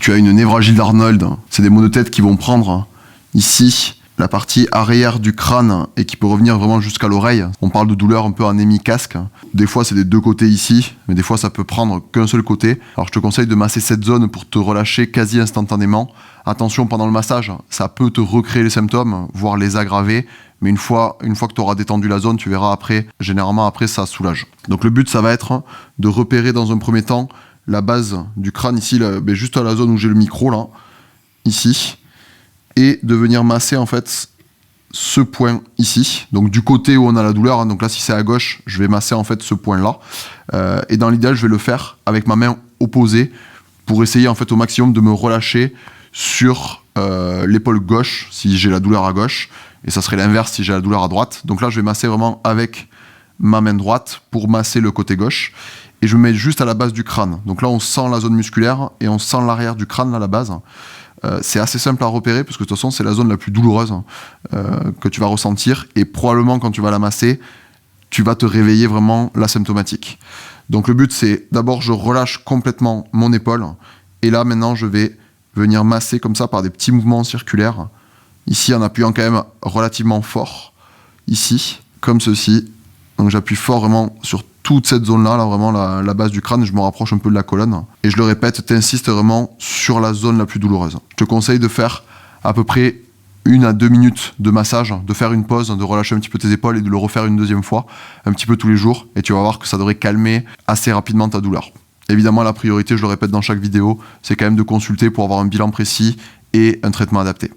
tu as une névralgie d'Arnold, c'est des maux de tête qui vont prendre ici la partie arrière du crâne et qui peut revenir vraiment jusqu'à l'oreille. On parle de douleur un peu anémie casque. Des fois c'est des deux côtés ici, mais des fois ça peut prendre qu'un seul côté. Alors je te conseille de masser cette zone pour te relâcher quasi instantanément. Attention, pendant le massage, ça peut te recréer les symptômes, voire les aggraver. Mais une fois que tu auras détendu la zone, tu verras après, généralement après ça soulage. Donc le but ça va être de repérer dans un premier temps la base du crâne ici, là, juste à la zone où j'ai le micro là, ici. Et de venir masser en fait ce point ici, donc du côté où on a la douleur, hein. Donc là si c'est à gauche, je vais masser en fait ce point là, et dans l'idéal je vais le faire avec ma main opposée pour essayer en fait au maximum de me relâcher sur l'épaule gauche si j'ai la douleur à gauche, et ça serait l'inverse si j'ai la douleur à droite. Donc là je vais masser vraiment avec ma main droite pour masser le côté gauche, et je me mets juste à la base du crâne. Donc là on sent la zone musculaire et on sent l'arrière du crâne là, à la base. C'est assez simple à repérer parce que de toute façon c'est la zone la plus douloureuse que tu vas ressentir, et probablement quand tu vas la masser tu vas te réveiller vraiment la symptomatique. Donc le but c'est d'abord je relâche complètement mon épaule, et là maintenant je vais venir masser comme ça par des petits mouvements circulaires ici en appuyant quand même relativement fort ici comme ceci. Donc j'appuie fort vraiment sur toute cette zone-là, là, vraiment la base du crâne, je me rapproche un peu de la colonne. Et je le répète, t'insistes vraiment sur la zone la plus douloureuse. Je te conseille de faire à peu près 1 à 2 minutes de massage, de faire une pause, de relâcher un petit peu tes épaules et de le refaire une deuxième fois, un petit peu tous les jours. Et tu vas voir que ça devrait calmer assez rapidement ta douleur. Évidemment, la priorité, je le répète dans chaque vidéo, c'est quand même de consulter pour avoir un bilan précis et un traitement adapté.